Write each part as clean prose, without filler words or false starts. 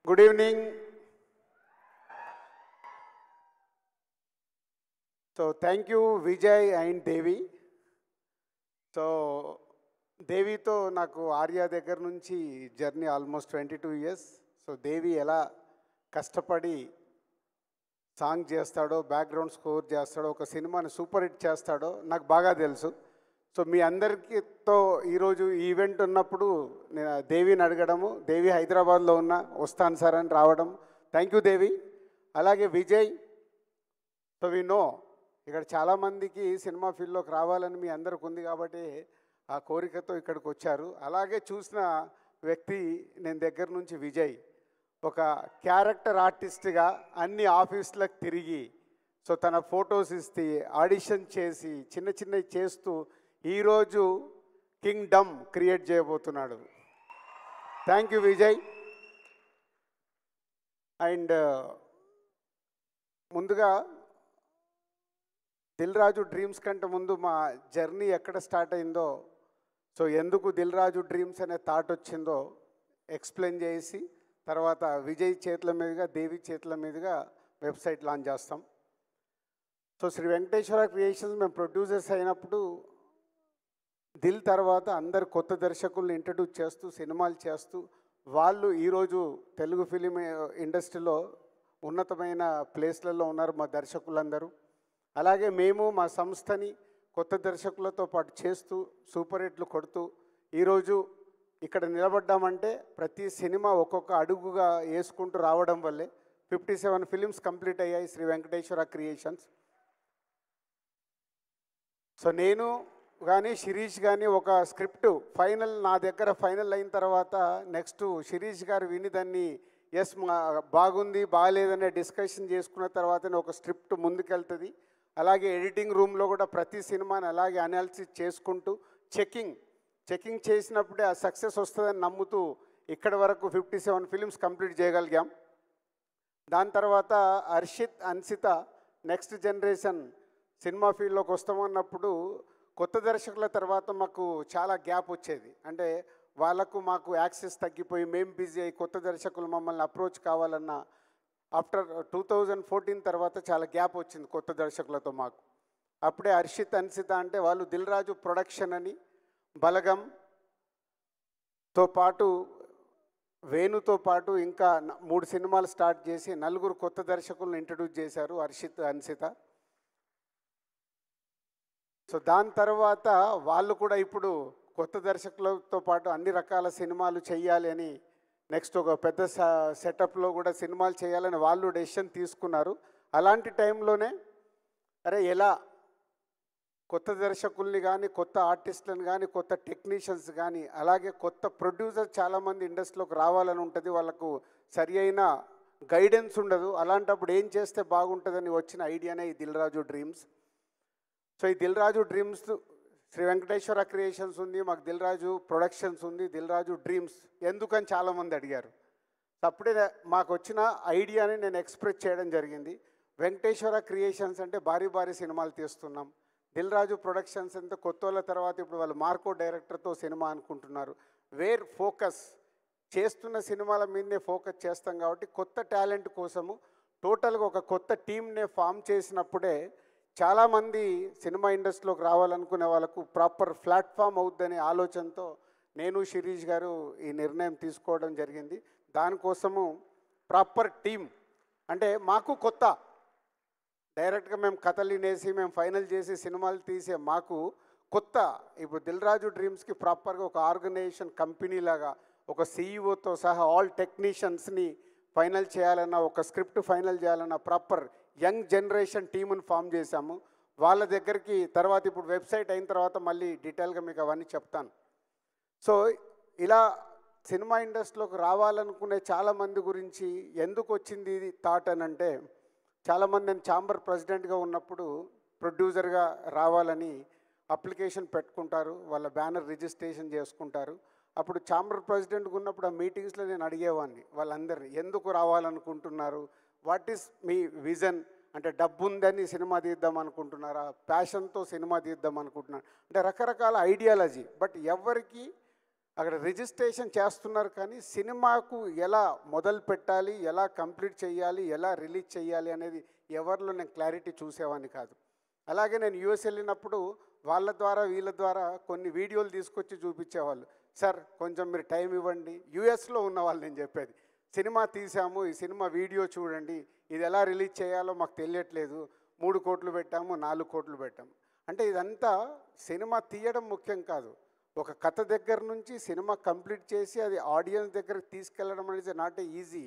Good evening. So thank you Vijay and Devi. So దేవితో నాకు ఆర్య దగ్గర నుంచి జర్నీ ఆల్మోస్ట్ 22 years. సో దేవి ఎలా కష్టపడి సాంగ్ చేస్తాడో, బ్యాక్గ్రౌండ్ స్కోర్ చేస్తాడో, ఒక సినిమాని సూపర్ హిట్ చేస్తాడో నాకు బాగా తెలుసు. సో మీ అందరికీతో ఈరోజు ఈవెంట్ ఉన్నప్పుడు నేను దేవిని అడగడము, దేవి హైదరాబాద్లో ఉన్న వస్తాను సార్ అని రావడం. థ్యాంక్ యూ దేవి. అలాగే విజయ్. సో వి నో ఇక్కడ చాలామందికి సినిమా ఫీల్డ్లోకి రావాలని మీ అందరికి ఉంది కాబట్టి ఆ కోరికతో ఇక్కడికి వచ్చారు. అలాగే చూసిన వ్యక్తి నేను దగ్గర నుంచి విజయ్ ఒక క్యారెక్టర్ ఆర్టిస్ట్గా అన్ని ఆఫీసులకు తిరిగి సో తన ఫొటోస్ ఇస్తే ఆడిషన్ చేసి చిన్న చిన్నవి చేస్తూ ఈరోజు కింగ్డమ్ క్రియేట్ చేయబోతున్నాడు. Thank you Vijay. అండ్ ముందుగా దిల్ రాజు డ్రీమ్స్ కంటే ముందు మా జర్నీ ఎక్కడ స్టార్ట్ అయిందో, సో ఎందుకు దిల్ రాజు డ్రీమ్స్ అనే థాట్ వచ్చిందో ఎక్స్ప్లెయిన్ చేసి తర్వాత విజయ్ చేతుల మీదుగా, దేవి చేతుల మీదుగా వెబ్సైట్ లాంచ్ చేస్తాం. సో శ్రీ వెంకటేశ్వర క్రియేషన్స్ మేము ప్రొడ్యూసర్స్ అయినప్పుడు దిల్ తర్వాత అందరు కొత్త దర్శకుల్ని ఇంట్రడ్యూస్ చేస్తూ సినిమాలు చేస్తూ వాళ్ళు ఈరోజు తెలుగు ఫిలిం ఇండస్ట్రీలో ఉన్నతమైన ప్లేస్లలో ఉన్నారు మా దర్శకులందరూ. అలాగే మేము మా సంస్థని కొత్త దర్శకులతో పాటు చేస్తూ సూపర్ హిట్లు కొడుతూ ఈరోజు ఇక్కడ నిలబడ్డామంటే ప్రతి సినిమా ఒక్కొక్క అడుగుగా వేసుకుంటూ రావడం వల్లే 57 ఫిలిమ్స్ కంప్లీట్ అయ్యాయి శ్రీ వెంకటేశ్వర క్రియేషన్స్. సో నేను కానీ శిరీష్ కానీ ఒక స్క్రిప్ట్ ఫైనల్ నా దగ్గర ఫైనల్ అయిన తర్వాత నెక్స్ట్ శిరీష్ గారు విని దాన్ని ఎస్ బాగుంది బాగాలేదనే డిస్కషన్ చేసుకున్న తర్వాతనే ఒక స్క్రిప్ట్ ముందుకెళ్తుంది. అలాగే ఎడిటింగ్ రూమ్లో కూడా ప్రతి సినిమాని అలాగే అనాలిసిస్ చేసుకుంటూ చెకింగ్ చేసినప్పుడే ఆ సక్సెస్ వస్తుందని నమ్ముతూ ఇక్కడి వరకు 57 ఫిలిమ్స్ కంప్లీట్ చేయగలిగాం. దాని తర్వాత Harshith, Ansitha next generation cinema ఫీల్డ్లోకి వస్తామన్నప్పుడు కొత్త దర్శకుల తర్వాత మాకు చాలా గ్యాప్ వచ్చేది. అంటే వాళ్ళకు మాకు యాక్సెస్ తగ్గిపోయి మేము బిజీ అయ్యి కొత్త దర్శకులు మమ్మల్ని అప్రోచ్ కావాలన్న ఆఫ్టర్ 2014 తర్వాత చాలా గ్యాప్ వచ్చింది కొత్త దర్శకులతో మాకు. అప్పుడే హర్షిత్, అన్సిత అంటే వాళ్ళు దిల్ రాజు ప్రొడక్షన్ అని బలగంతో పాటు వేణుతో పాటు ఇంకా 3 సినిమాలు స్టార్ట్ చేసి 4 కొత్త దర్శకులను ఇంట్రడ్యూస్ చేశారు హర్షిత్, అన్సిత. సో దాని తర్వాత వాళ్ళు కూడా ఇప్పుడు కొత్త దర్శకులతో పాటు అన్ని రకాల సినిమాలు చేయాలి అని నెక్స్ట్ ఒక పెద్ద సెటప్లో కూడా సినిమాలు చేయాలని వాళ్ళు డెసిషన్ తీసుకున్నారు. అలాంటి టైంలోనే ఎలా కొత్త దర్శకుల్ని కానీ, కొత్త ఆర్టిస్టులను కానీ, కొత్త టెక్నీషియన్స్ కానీ, అలాగే కొత్త ప్రొడ్యూసర్ చాలామంది ఇండస్ట్రీలోకి రావాలని ఉంటుంది. వాళ్ళకు సరి అయిన గైడెన్స్ ఉండదు. అలాంటప్పుడు ఏం చేస్తే బాగుంటుందని వచ్చిన ఐడియానే ఈ దిల్ రాజు డ్రీమ్స్. సో ఈ దిల్ రాజు డ్రీమ్స్ శ్రీ వెంకటేశ్వర క్రియేషన్స్ ఉంది, మాకు దిల్ రాజు ప్రొడక్షన్స్ ఉంది, దిల్ రాజు డ్రీమ్స్ ఎందుకని చాలామంది అడిగారు. అప్పుడే మాకు వచ్చిన ఐడియాని నేను ఎక్స్ప్రెస్ చేయడం జరిగింది. వెంకటేశ్వర క్రియేషన్స్ అంటే భారీ సినిమాలు తీస్తున్నాం, దిల్ రాజు ప్రొడక్షన్స్ అంటే కొత్త వాళ్ళ తర్వాత ఇప్పుడు వాళ్ళు మార్కో డైరెక్టర్తో సినిమా అనుకుంటున్నారు. వేర్ ఫోకస్ చేస్తున్న సినిమాల మీదనే ఫోకస్ చేస్తాం కాబట్టి కొత్త టాలెంట్ కోసము టోటల్గా ఒక కొత్త టీమ్నే ఫామ్ చేసినప్పుడే చాలామంది సినిమా ఇండస్ట్రీలోకి రావాలనుకునే వాళ్ళకు ప్రాపర్ ప్లాట్ఫామ్ అవుద్దనే ఆలోచనతో నేను శిరీష్ గారు ఈ నిర్ణయం తీసుకోవడం జరిగింది. దానికోసము ప్రాపర్ టీమ్ అంటే మాకు కొత్త డైరెక్ట్గా మేము కథలు వినేసి మేము ఫైనల్ చేసి సినిమాలు తీసే మాకు కొత్త ఇప్పుడు దిల్ రాజు డ్రీమ్స్కి ప్రాపర్గా ఒక ఆర్గనైజేషన్ కంపెనీ లాగా ఒక సీఈఓతో సహా ఆల్ టెక్నీషియన్స్ని ఫైనల్ చేయాలన్న, ఒక స్క్రిప్ట్ ఫైనల్ చేయాలన్న ప్రాపర్ యంగ్ జనరేషన్ టీముని ఫామ్ చేశాము. వాళ్ళ దగ్గరికి తర్వాత ఇప్పుడు వెబ్సైట్ అయిన తర్వాత మళ్ళీ డీటెయిల్గా మీకు అవన్నీ చెప్తాను. సో ఇలా సినిమా ఇండస్ట్రీలోకి రావాలనుకునే చాలామంది గురించి ఎందుకు వచ్చింది ఇది థాట్ అని అంటే, చాలామంది నేను ఛాంబర్ ప్రెసిడెంట్గా ఉన్నప్పుడు ప్రొడ్యూసర్గా రావాలని అప్లికేషన్ పెట్టుకుంటారు, వాళ్ళ బ్యానర్ రిజిస్ట్రేషన్ చేసుకుంటారు. అప్పుడు ఛాంబర్ ప్రెసిడెంట్గా ఉన్నప్పుడు ఆ మీటింగ్స్లో నేను అడిగేవాడిని వాళ్ళందరినీ, ఎందుకు రావాలనుకుంటున్నారు, వాట్ ఈస్ మీ విజన్, అంటే డబ్బు ఉందని సినిమా తీద్దాం అనుకుంటున్నారా, ప్యాషన్తో సినిమా తీద్దాం అనుకుంటున్నారు అంటే రకరకాల ఐడియాలజీ. బట్ ఎవరికి అక్కడ రిజిస్ట్రేషన్ చేస్తున్నారు, కానీ సినిమాకు ఎలా మొదలు పెట్టాలి, ఎలా కంప్లీట్ చేయాలి, ఎలా రిలీజ్ చేయాలి అనేది ఎవరిలో నేను క్లారిటీ చూసేవాడిని కాదు. అలాగే నేను యూఎస్ వెళ్ళినప్పుడు వాళ్ళ ద్వారా వీళ్ళ ద్వారా కొన్ని వీడియోలు తీసుకొచ్చి చూపించేవాళ్ళు. సార్ కొంచెం మీరు టైం ఇవ్వండి. యూఎస్లో ఉన్న వాళ్ళు నేను చెప్పేది, సినిమా తీసాము, ఈ సినిమా వీడియో చూడండి, ఇది ఎలా రిలీజ్ చేయాలో మాకు తెలియట్లేదు, 3 కోట్లు పెట్టాము, 4 కోట్లు పెట్టాము. అంటే ఇదంతా సినిమా తీయడం ముఖ్యం కాదు, ఒక కథ దగ్గర నుంచి సినిమా కంప్లీట్ చేసి అది ఆడియన్స్ దగ్గరికి తీసుకెళ్ళడం అనేది నాట్ ఈజీ,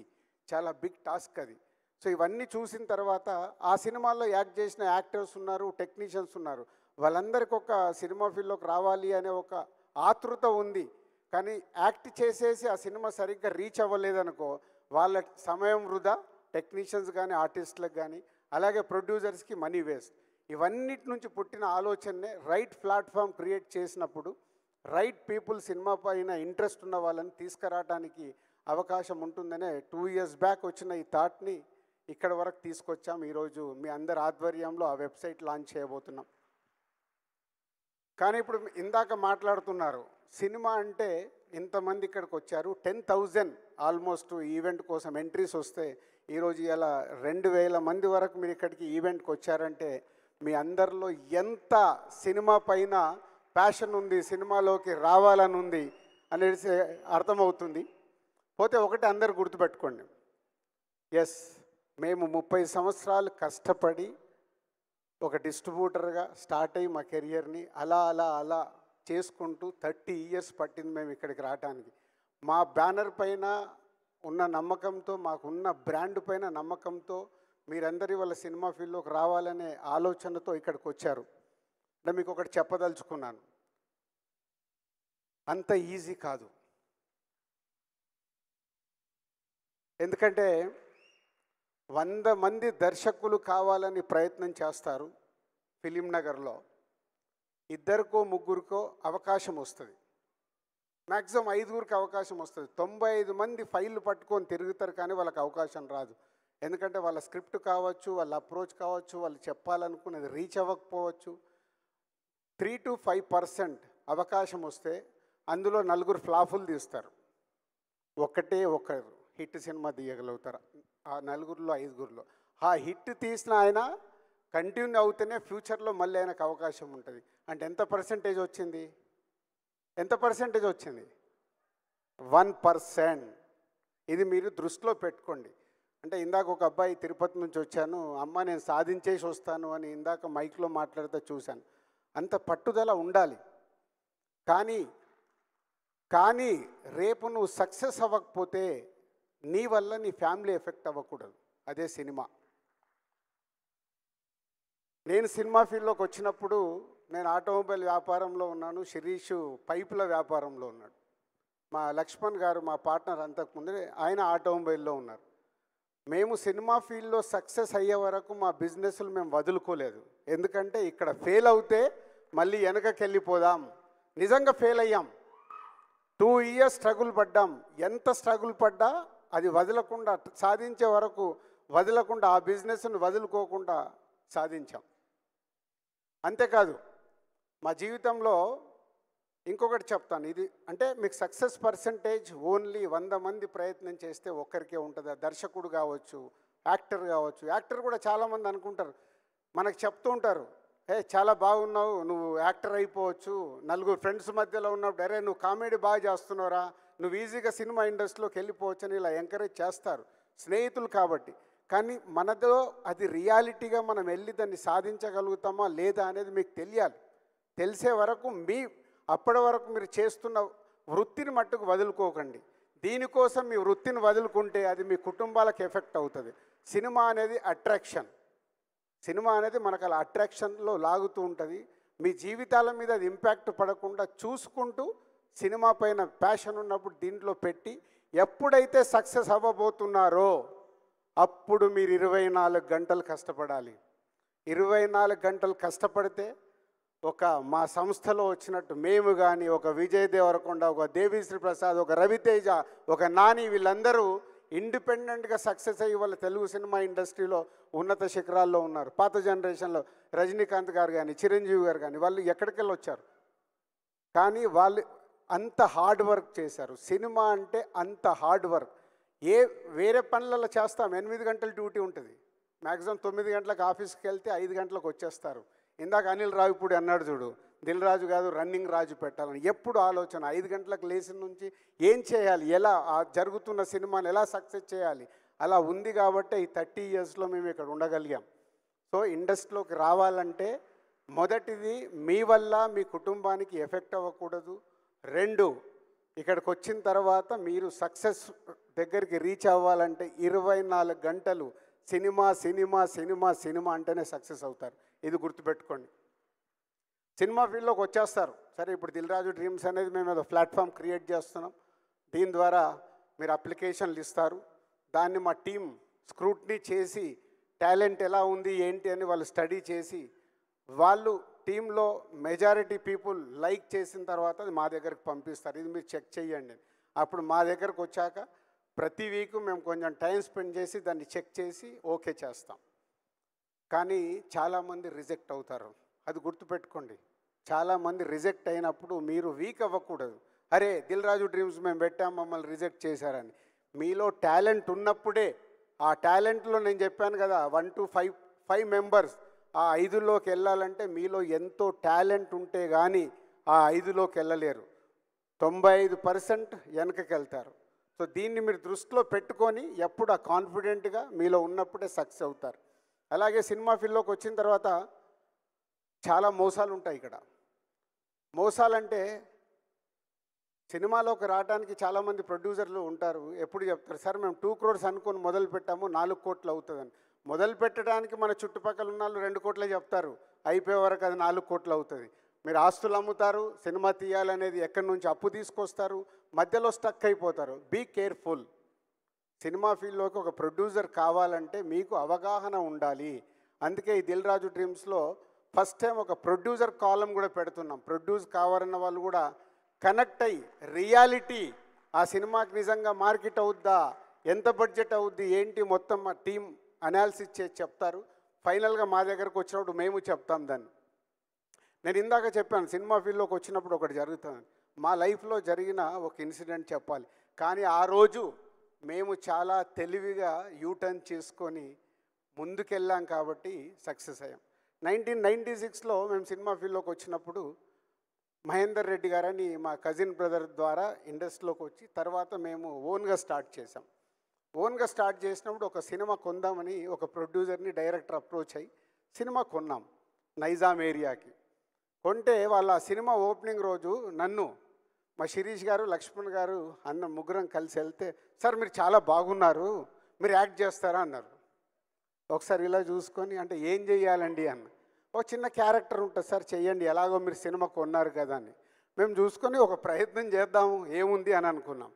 చాలా బిగ్ టాస్క్ అది. సో ఇవన్నీ చూసిన తర్వాత ఆ సినిమాల్లో యాక్ట్ చేసిన యాక్టర్స్ ఉన్నారు, టెక్నీషియన్స్ ఉన్నారు, వాళ్ళందరికీ ఒక సినిమా ఫీల్డ్లోకి రావాలి అనే ఒక ఆతృత ఉంది. కానీ యాక్ట్ చేసేసి ఆ సినిమా సరిగ్గా రీచ్ అవ్వలేదనుకో వాళ్ళ సమయం వృధా, టెక్నీషియన్స్ కానీ ఆర్టిస్టులకు కానీ, అలాగే ప్రొడ్యూసర్స్కి మనీ వేస్ట్. ఇవన్నిటి నుంచి పుట్టిన ఆలోచననే రైట్ ప్లాట్ఫామ్ క్రియేట్ చేసినప్పుడు రైట్ పీపుల్ సినిమా పైన ఇంట్రెస్ట్ ఉన్న వాళ్ళని తీసుకురావడానికి అవకాశం ఉంటుందనే 2 years బ్యాక్ వచ్చిన ఈ థాట్ని ఇక్కడ వరకు తీసుకొచ్చాం. ఈరోజు మీ అందరి ఆధ్వర్యంలో ఆ వెబ్సైట్ లాంచ్ చేయబోతున్నాం. కానీ ఇప్పుడు ఇందాక మాట్లాడుతున్నారు, సినిమా అంటే ఇంతమంది ఇక్కడికి వచ్చారు, 10,000 ఆల్మోస్ట్ ఈవెంట్ కోసం ఎంట్రీస్ వస్తే ఈరోజు ఇలా 2,000 మంది వరకు మీరు ఇక్కడికి ఈవెంట్కి వచ్చారంటే మీ అందరిలో ఎంత సినిమా పైన ప్యాషన్ ఉంది, సినిమాలోకి రావాలని ఉంది అనేది అర్థమవుతుంది. పోతే ఒకటి అందరు గుర్తుపెట్టుకోండి, ఎస్ మేము 30 సంవత్సరాలు కష్టపడి ఒక డిస్ట్రిబ్యూటర్గా స్టార్ట్ అయ్యి మా కెరియర్ని అలా అలా అలా చేసుకుంటూ 30 years పట్టింది మేము ఇక్కడికి రావడానికి. మా బ్యానర్ పైన ఉన్న నమ్మకంతో, మాకున్న బ్రాండ్ పైన నమ్మకంతో మీరందరి వాళ్ళ సినిమా ఫీల్డ్లోకి రావాలనే ఆలోచనతో ఇక్కడికి వచ్చారు. అంటే మీకు ఒకటి చెప్పదలుచుకున్నాను, అంత ఈజీ కాదు. ఎందుకంటే 100 మంది దర్శకులు కావాలని ప్రయత్నం చేస్తారు, ఫిలిం నగర్లో 2కో 3కో అవకాశం వస్తుంది, మ్యాక్సిమం 5గురికి అవకాశం వస్తుంది. 95 మంది ఫైళ్ళు పట్టుకొని తిరుగుతారు, కానీ వాళ్ళకి అవకాశం రాదు. ఎందుకంటే వాళ్ళ స్క్రిప్ట్ కావచ్చు, వాళ్ళ అప్రోచ్ కావచ్చు, వాళ్ళు చెప్పాలనుకున్నది రీచ్ అవ్వకపోవచ్చు. 3 to 5% అవకాశం వస్తే అందులో 4 ఫ్లాపులు తీస్తారు, ఒకరు హిట్ సినిమా తీయగలుగుతారు. ఆ 4లో 5గురిలో ఆ హిట్ తీసిన ఆయన కంటిన్యూ అవుతూనే ఫ్యూచర్లో మళ్ళీ ఆయనకు అవకాశం ఉంటుంది. అంటే ఎంత పర్సెంటేజ్ వచ్చింది? 1%. ఇది మీరు దృష్టిలో పెట్టుకోండి. అంటే ఇందాక ఒక అబ్బాయి తిరుపతి నుంచి వచ్చాను, అమ్మ నేను సాధించేసి వస్తాను అని ఇందాక మైక్లో మాట్లాడితే చూశాను. అంత పట్టుదల ఉండాలి. కానీ రేపు నువ్వు సక్సెస్ అవ్వకపోతే నీ వల్ల నీ ఫ్యామిలీ ఎఫెక్ట్ అవ్వకూడదు. అదే సినిమా. నేను సినిమా ఫీల్డ్లోకి వచ్చినప్పుడు నేను ఆటోమొబైల్ వ్యాపారంలో ఉన్నాను, శిరీష్ పైపుల వ్యాపారంలో ఉన్నాడు. మా లక్ష్మణ్ గారు మా పార్ట్నర్ అంతకుముందే ఆయన ఆటోమొబైల్లో ఉన్నారు. మేము సినిమా ఫీల్డ్లో సక్సెస్ అయ్యే వరకు మా బిజినెస్లు మేము వదులుకోలేదు. ఎందుకంటే ఇక్కడ ఫెయిల్ అవుతే మళ్ళీ వెనకకి వెళ్ళిపోదాం. నిజంగా ఫెయిల్ అయ్యాం, 2 years స్ట్రగుల్ పడ్డాం. ఎంత స్ట్రగుల్ పడ్డా అది వదలకుండా, సాధించే వరకు వదలకుండా, ఆ బిజినెస్ను వదులుకోకుండా సాధించాం. అంతేకాదు మా జీవితంలో ఇంకొకటి చెప్తాను, ఇది అంటే మీకు సక్సెస్ పర్సంటేజ్ ఓన్లీ 100 మంది ప్రయత్నం చేస్తే ఒక్కరికే ఉంటుంది. దర్శకుడు కావచ్చు, యాక్టర్ కావచ్చు. యాక్టర్ కూడా చాలామంది అనుకుంటారు, మనకు చెప్తూ ఉంటారు, చాలా బాగున్నావు, నువ్వు యాక్టర్ అయిపోవచ్చు. 4 ఫ్రెండ్స్ మధ్యలో ఉన్నప్పుడు అరే నువ్వు కామెడీ బాగా చేస్తున్నావురా, నువ్వు ఈజీగా సినిమా ఇండస్ట్రీలోకి వెళ్ళిపోవచ్చు అని ఇలా ఎంకరేజ్ చేస్తారు స్నేహితులు కాబట్టి. కానీ మనదో అది రియాలిటీగా మనం వెళ్ళి దాన్ని సాధించగలుగుతామా లేదా అనేది మీకు తెలియాలి. తెలిసే వరకు అప్పటి వరకు మీరు చేస్తున్న వృత్తిని మట్టుకు వదులుకోకండి. దీనికోసం మీ వృత్తిని వదులుకుంటే అది మీ కుటుంబాలకు ఎఫెక్ట్ అవుతుంది. సినిమా అనేది అట్రాక్షన్. సినిమా అనేది మనకు అలా అట్రాక్షన్లో లాగుతూ ఉంటుంది. మీ జీవితాల మీద అది ఇంపాక్ట్ పడకుండా చూసుకుంటూ సినిమా పైన ప్యాషన్ ఉన్నప్పుడు దీంట్లో పెట్టి ఎప్పుడైతే సక్సెస్ అవ్వబోతున్నారో అప్పుడు మీరు 24 గంటలు కష్టపడాలి. 24 గంటలు కష్టపడితే మా సంస్థలో వచ్చినట్టు మేము కానీ, ఒక విజయ్ దేవరకొండ, ఒక దేవిశ్రీ ప్రసాద్, ఒక రవితేజ, ఒక నాని, వీళ్ళందరూ ఇండిపెండెంట్గా సక్సెస్ అయ్యి వాళ్ళ తెలుగు సినిమా ఇండస్ట్రీలో ఉన్నత శిఖరాల్లో ఉన్నారు. పాత జనరేషన్లో రజనీకాంత్ గారు కానీ, చిరంజీవి గారు కానీ, వాళ్ళు ఎక్కడికి వెళ్ళి వచ్చారు. కానీ అంత హార్డ్ వర్క్ చేశారు. సినిమా అంటే అంత హార్డ్ వర్క్. వేరే పనులలో చేస్తాం, 8 గంటల డ్యూటీ ఉంటుంది, మ్యాక్సిమం 9 గంటలకు ఆఫీస్కి వెళ్తే 5 గంటలకు వచ్చేస్తారు. ఇందాక అనిల్ రావిపూడి అన్నాడు చూడు, దిల్ రాజు కాదు రన్నింగ్ రాజు పెట్టాలని ఎప్పుడు ఆలోచన. 5 గంటలకు లేచిన నుంచి ఏం చేయాలి, ఎలా జరుగుతున్న సినిమాని ఎలా సక్సెస్ చేయాలి, అలా ఉంది కాబట్టి ఈ 30 ఇయర్స్లో మేము ఇక్కడ ఉండగలిగాం. సో ఇండస్ట్రీలోకి రావాలంటే మొదటిది మీ వల్ల మీ కుటుంబానికి ఎఫెక్ట్ అవ్వకూడదు. 2, ఇక్కడికి వచ్చిన తర్వాత మీరు సక్సెస్ దగ్గరికి రీచ్ అవ్వాలంటే 24 గంటలు సినిమా సినిమా సినిమా సినిమా అంటేనే సక్సెస్ అవుతారు. ఇది గుర్తుపెట్టుకోండి. సినిమా ఫీల్డ్లోకి వచ్చేస్తారు. సరే, ఇప్పుడు దిల్ రాజు డ్రీమ్స్ అనేది మేము ఏదో ప్లాట్ఫామ్ క్రియేట్ చేస్తున్నాం. దీని ద్వారా మీరు అప్లికేషన్లు ఇస్తారు. దాన్ని మా టీం స్క్రూట్నీ చేసి టాలెంట్ ఎలా ఉంది ఏంటి అని వాళ్ళు స్టడీ చేసి వాళ్ళు టీంలో మెజారిటీ పీపుల్ లైక్ చేసిన తర్వాత అది మా దగ్గరకు పంపిస్తారు. ఇది మీరు చెక్ చేయండి. అప్పుడు మా దగ్గరకు వచ్చాక ప్రతి వీక్ మేము కొంచెం టైం స్పెండ్ చేసి దాన్ని చెక్ చేసి ఓకే చేస్తాం. కానీ చాలామంది రిజెక్ట్ అవుతారు. అది గుర్తుపెట్టుకోండి. చాలామంది రిజెక్ట్ అయినప్పుడు మీరు వీక్ అవ్వకూడదు. అరే దిల్ రాజు డ్రీమ్స్ మేము పెట్టాం, మమ్మల్ని రిజెక్ట్ చేశారని. మీలో టాలెంట్ ఉన్నప్పుడే, ఆ టాలెంట్లో నేను చెప్పాను కదా 1 to 5 మెంబర్స్, ఆ 5లోకి వెళ్ళాలంటే మీలో ఎంతో టాలెంట్ ఉంటే కానీ ఆ 5లోకి వెళ్ళలేరు. 95% వెనకకి వెళ్తారు. సో దీన్ని మీరు దృష్టిలో పెట్టుకొని ఎప్పుడు ఆ కాన్ఫిడెంట్గా మీలో ఉన్నప్పుడే సక్సెస్ అవుతారు. అలాగే సినిమా ఫీల్డ్లోకి వచ్చిన తర్వాత చాలా మోసాలు ఉంటాయి. ఇక్కడ మోసాలంటే సినిమాలోకి రావడానికి చాలామంది ప్రొడ్యూసర్లు ఉంటారు. ఎప్పుడు చెప్తారు, సార్ మేము 2 crores అనుకొని మొదలు పెట్టాము, 4 కోట్లు అవుతుందని. మొదలు పెట్టడానికి మన చుట్టుపక్కల ఉన్న వాళ్ళు 2 కోట్లే చెప్తారు, అయిపోయే వరకు అది 4 కోట్లు అవుతుంది. మీరు ఆస్తులు అమ్ముతారు, సినిమా తీయాలనేది ఎక్కడి నుంచి అప్పు తీసుకొస్తారు, మధ్యలో స్టక్ అయిపోతారు. Be careful. సినిమా ఫీల్డ్లోకి ఒక ప్రొడ్యూసర్ కావాలంటే మీకు అవగాహన ఉండాలి. అందుకే ఈ దిల్ రాజు డ్రీమ్స్లో ఫస్ట్ టైం ఒక ప్రొడ్యూసర్ కాలం కూడా పెడుతున్నాం. ప్రొడ్యూస్ కావాలన్న వాళ్ళు కూడా కనెక్ట్ అయ్యి రియాలిటీ, ఆ సినిమాకి నిజంగా మార్కెట్ అవుద్దా, ఎంత బడ్జెట్ అవుద్ది ఏంటి, మొత్తం మా టీం అనాలిసిస్ చేసి చెప్తారు. ఫైనల్గా మా దగ్గరకు వచ్చినప్పుడు మేము చెప్తాం దాన్ని. నేను ఇందాక చెప్పాను, సినిమా ఫీల్డ్లోకి వచ్చినప్పుడు ఒకటి జరుగుతుంది. మా లైఫ్లో జరిగిన ఒక ఇన్సిడెంట్ చెప్పాలి. కానీ ఆ రోజు మేము చాలా తెలివిగా యూటర్న్ చేసుకొని ముందుకెళ్ళాం కాబట్టి సక్సెస్ అయ్యాం. 1996లో మేము సినిమా ఫీల్డ్లోకి వచ్చినప్పుడు మహేందర్ రెడ్డి గారని మా కజిన్ బ్రదర్ ద్వారా ఇండస్ట్రీలోకి వచ్చి తర్వాత మేము ఓన్గా స్టార్ట్ చేసాం. ఓన్గా స్టార్ట్ చేసినప్పుడు ఒక సినిమా కొందామని ఒక ప్రొడ్యూసర్ని డైరెక్టర్ అప్రోచ్ అయ్యి సినిమా కొన్నాం నైజాం ఏరియాకి. కొంటే వాళ్ళ సినిమా ఓపెనింగ్ రోజు నన్ను, మా శిరీష్ గారు, లక్ష్మణ్ గారు అన్న ముగ్గురం కలిసి వెళ్తే, సార్ మీరు చాలా బాగున్నారు, మీరు యాక్ట్ చేస్తారా అన్నారు. ఒకసారి ఇలా చూసుకొని, అంటే ఏం చెయ్యాలండి అన్న. ఒక చిన్న క్యారెక్టర్ ఉంటుంది సార్, చెయ్యండి, ఎలాగో మీరు సినిమా కొన్నారు కదా అని. మేము చూసుకొని ఒక ప్రయత్నం చేద్దాము ఏముంది అని అనుకున్నాం.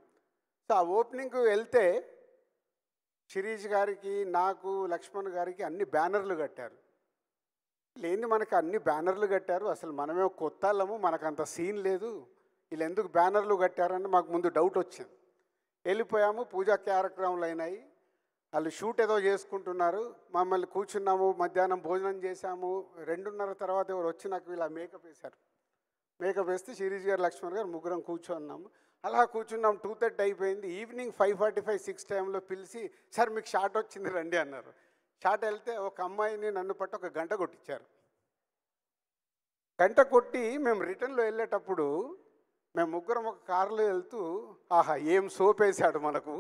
సో ఆ ఓపెనింగ్కి వెళ్తే శిరీష్ గారికి, నాకు, లక్ష్మణ్ గారికి అన్ని బ్యానర్లు కట్టారు. లేని మనకు అన్ని బ్యానర్లు కట్టారు, అసలు మనమే కొత్త వాళ్ళము, మనకు అంత సీన్ లేదు, వీళ్ళు ఎందుకు బ్యానర్లు కట్టారని మాకు ముందు డౌట్ వచ్చింది. వెళ్ళిపోయాము, పూజా కార్యక్రమాలు అయినాయి, వాళ్ళు షూట్ ఏదో చేసుకుంటున్నారు, మమ్మల్ని కూర్చున్నాము, మధ్యాహ్నం భోజనం చేశాము. 2:30 తర్వాత ఎవరు వచ్చి నాకు ఇలా మేకప్ వేశారు. మేకప్ వేస్తే శిరీష్ గారు, లక్ష్మణ్ గారు ముగ్గురం కూర్చున్నాము. అలా కూర్చున్నాం. 2:30 అయిపోయింది. ఈవినింగ్ 5:45, 6 టైంలో పిలిచి, సార్ మీకు షాట్ వచ్చింది రండి అన్నారు. షాట్ వెళ్తే ఒక అమ్మాయిని నన్ను పట్టి ఒక గంట కొట్టించారు. గంట కొట్టి మేము రిటర్న్లో వెళ్ళేటప్పుడు మేము ముగ్గురం ఒక కారులో వెళ్తూ, ఆహా ఏం సోప్ వేసాడు మనకు.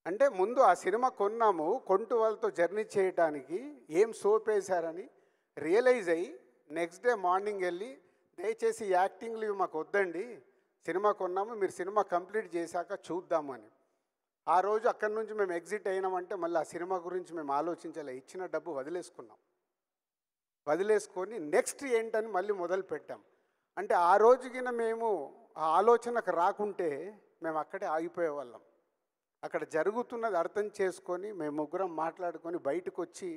అంటే ముందు ఆ సినిమా కొన్నాము, కొంటూ వాళ్ళతో జర్నీ చేయడానికి ఏం సోప్ వేశారని రియలైజ్ అయ్యి నెక్స్ట్ డే మార్నింగ్ వెళ్ళి, దయచేసి యాక్టింగ్లు ఇవి మాకు వద్దండి, సినిమా కొన్నాము, మీరు సినిమా కంప్లీట్ చేశాక చూద్దామని. ఆ రోజు అక్కడి నుంచి మేము ఎగ్జిట్ అయినామంటే మళ్ళీ ఆ సినిమా గురించి మేము ఆలోచించాలి. ఇచ్చిన డబ్బు వదిలేసుకున్నాం. వదిలేసుకొని నెక్స్ట్ ఏంటని మళ్ళీ మొదలు పెట్టాం. అంటే ఆ రోజుకిన మేము ఆ ఆలోచనకు రాకుంటే మేము అక్కడే ఆగిపోయేవాళ్ళం. అక్కడ జరుగుతున్నది అర్థం చేసుకొని మేము ముగ్గురం మాట్లాడుకొని బయటకు వచ్చి,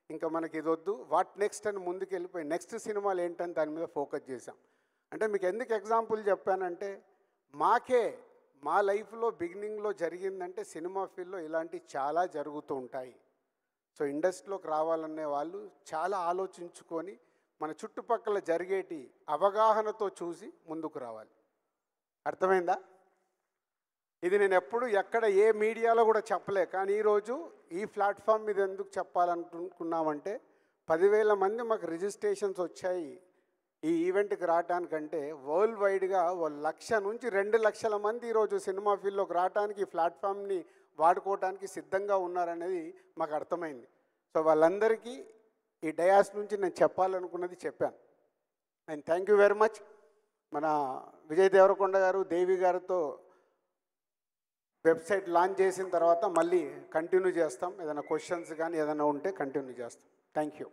ఇంకా మనకి ఇది వద్దు, వాట్ నెక్స్ట్ అని ముందుకు వెళ్ళిపోయి నెక్స్ట్ సినిమాలు ఏంటని దాని మీద ఫోకస్ చేశాం. అంటే మీకు ఎందుకు ఎగ్జాంపుల్ చెప్పానంటే, మా లైఫ్లో బిగినింగ్లో జరిగిందంటే సినిమా ఫీల్డ్లో ఇలాంటివి చాలా జరుగుతూ ఉంటాయి. సో ఇండస్ట్రీలోకి రావాలనే వాళ్ళు చాలా ఆలోచించుకొని మన చుట్టుపక్కల జరిగేటి అవగాహనతో చూసి ముందుకు రావాలి. అర్థమైందా? ఇది నేను ఎప్పుడు ఎక్కడ ఏ మీడియాలో కూడా చెప్పలే, కానీ ఈరోజు ఈ ప్లాట్ఫామ్ మీద ఎందుకు చెప్పాలనుకున్నామంటే 10,000 మంది మాకు రిజిస్ట్రేషన్స్ వచ్చాయి ఈ ఈవెంట్కి రావడానికంటే. వరల్డ్ వైడ్గా 1,00,000 నుంచి 2,00,000 మంది ఈరోజు సినిమా ఫీల్డ్లోకి రావడానికి ఈ ప్లాట్ఫామ్ని వాడుకోవడానికి సిద్ధంగా ఉన్నారనేది మాకు అర్థమైంది. సో వాళ్ళందరికీ ఈ డయాస్ నుంచి నేను చెప్పాలనుకున్నది చెప్పాను. And thank you very much. మన విజయ్ దేవరకొండ గారు, దేవి గారితో వెబ్సైట్ లాంచ్ చేసిన తర్వాత మళ్ళీ కంటిన్యూ చేస్తాం. ఏదైనా క్వశ్చన్స్ కానీ ఏదైనా ఉంటే కంటిన్యూ చేస్తాం. Thank you.